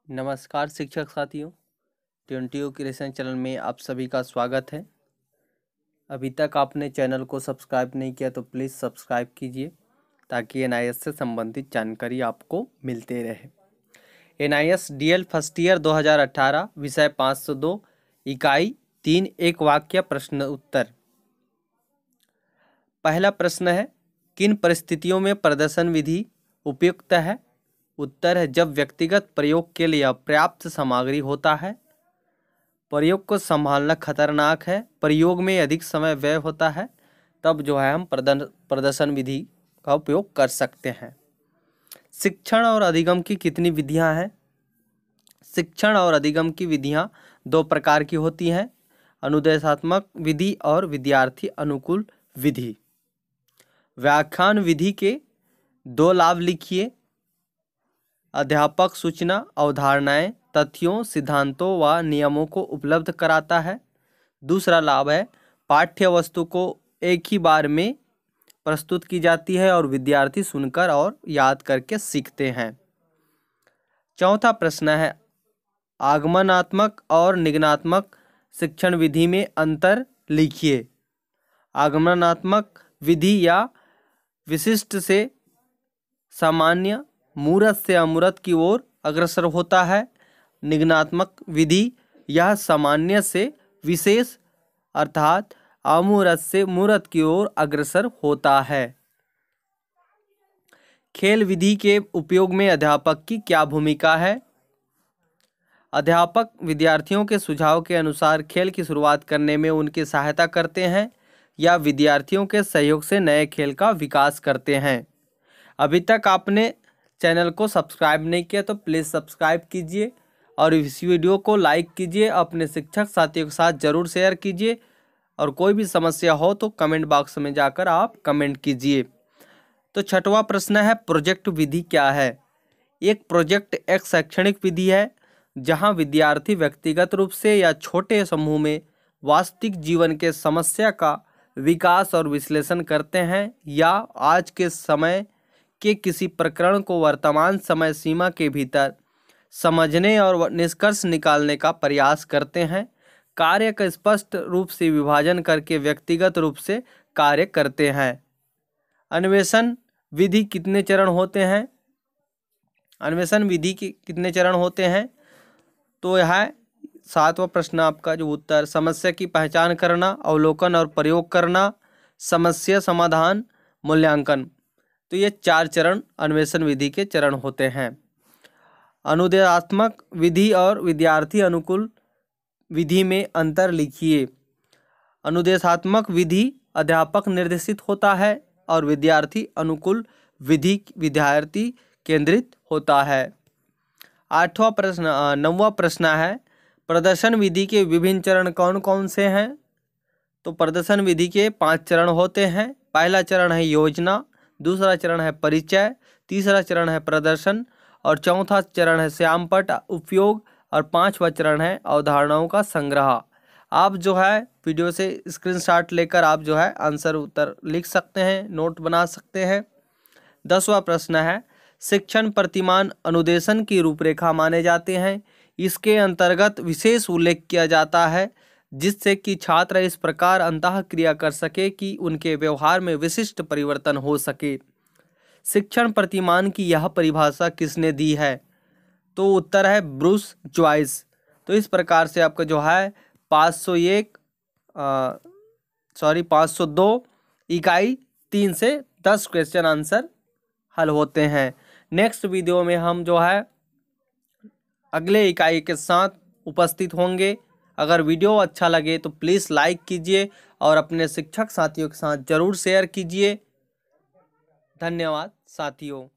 नमस्कार शिक्षक साथियों, ट्वेंटी क्रिएशन चैनल में आप सभी का स्वागत है। अभी तक आपने चैनल को सब्सक्राइब नहीं किया तो प्लीज़ सब्सक्राइब कीजिए ताकि एनआईएस से संबंधित जानकारी आपको मिलते रहे। एनआईएस डीएल फर्स्ट ईयर 2018 विषय 502 इकाई 3 एक वाक्य प्रश्न उत्तर। पहला प्रश्न है, किन परिस्थितियों में प्रदर्शन विधि उपयुक्त है? उत्तर है, जब व्यक्तिगत प्रयोग के लिए अपर्याप्त सामग्री होता है, प्रयोग को संभालना खतरनाक है, प्रयोग में अधिक समय व्यय होता है, तब जो है हम प्रदर्शन विधि का उपयोग कर सकते हैं। शिक्षण और अधिगम की कितनी विधियां हैं? शिक्षण और अधिगम की विधियां दो प्रकार की होती हैं, अनुदेशात्मक विधि और विद्यार्थी अनुकूल विधि। व्याख्यान विधि के दो लाभ लिखिए। अध्यापक सूचना, अवधारणाएं, तथ्यों, सिद्धांतों व नियमों को उपलब्ध कराता है। दूसरा लाभ है, पाठ्य वस्तु को एक ही बार में प्रस्तुत की जाती है और विद्यार्थी सुनकर और याद करके सीखते हैं। चौथा प्रश्न है, आगमनात्मक और निगमनात्मक शिक्षण विधि में अंतर लिखिए। आगमनात्मक विधि या विशिष्ट से सामान्य, मूर्त से अमूर्त की ओर अग्रसर होता है। निगमनात्मक विधि यह सामान्य से विशेष अर्थात अमूर्त से मूर्त की ओर अग्रसर होता है। खेल विधि के उपयोग में अध्यापक की क्या भूमिका है? अध्यापक विद्यार्थियों के सुझाव के अनुसार खेल की शुरुआत करने में उनकी सहायता करते हैं या विद्यार्थियों के सहयोग से नए खेल का विकास करते हैं। अभी तक आपने चैनल को सब्सक्राइब नहीं किया तो प्लीज़ सब्सक्राइब कीजिए और इस वीडियो को लाइक कीजिए, अपने शिक्षक साथियों के साथ ज़रूर शेयर कीजिए और कोई भी समस्या हो तो कमेंट बॉक्स में जाकर आप कमेंट कीजिए। तो छठवां प्रश्न है, प्रोजेक्ट विधि क्या है? एक प्रोजेक्ट एक शैक्षणिक विधि है जहां विद्यार्थी व्यक्तिगत रूप से या छोटे समूह में वास्तविक जीवन के समस्या का विकास और विश्लेषण करते हैं या आज के समय के किसी प्रकरण को वर्तमान समय सीमा के भीतर समझने और निष्कर्ष निकालने का प्रयास करते हैं। कार्य का स्पष्ट रूप से विभाजन करके व्यक्तिगत रूप से कार्य करते हैं। अन्वेषण विधि कितने चरण होते हैं? अन्वेषण विधि के कितने चरण होते हैं? तो यह सातवां प्रश्न आपका जो उत्तर, समस्या की पहचान करना, अवलोकन और प्रयोग करना, समस्या समाधान, मूल्यांकन। तो ये 4 चरण अन्वेषण विधि के चरण होते हैं। अनुदेशात्मक विधि और विद्यार्थी अनुकूल विधि में अंतर लिखिए। अनुदेशात्मक विधि अध्यापक निर्देशित होता है और विद्यार्थी अनुकूल विधि विद्यार्थी केंद्रित होता है। नौवां प्रश्न है, प्रदर्शन विधि के विभिन्न चरण कौन कौन से हैं? तो प्रदर्शन विधि के 5 चरण होते हैं। पहला चरण है योजना, दूसरा चरण है परिचय, तीसरा चरण है प्रदर्शन और चौथा चरण है श्यामपट्ट उपयोग और 5वां चरण है अवधारणाओं का संग्रह। आप जो है वीडियो से स्क्रीनशॉट लेकर आप जो है आंसर उत्तर लिख सकते हैं, नोट बना सकते हैं। 10वां प्रश्न है, शिक्षण प्रतिमान अनुदेशन की रूपरेखा माने जाते हैं। इसके अंतर्गत विशेष उल्लेख किया जाता है जिससे कि छात्र इस प्रकार अंतःक्रिया कर सके कि उनके व्यवहार में विशिष्ट परिवर्तन हो सके। शिक्षण प्रतिमान की यह परिभाषा किसने दी है? तो उत्तर है ब्रूस जॉइस। तो इस प्रकार से आपका जो है 502 इकाई 3 से 10 क्वेश्चन आंसर हल होते हैं। नेक्स्ट वीडियो में हम जो है अगले इकाई के साथ उपस्थित होंगे। अगर वीडियो अच्छा लगे तो प्लीज़ लाइक कीजिए और अपने शिक्षक साथियों के साथ ज़रूर शेयर कीजिए। धन्यवाद साथियों।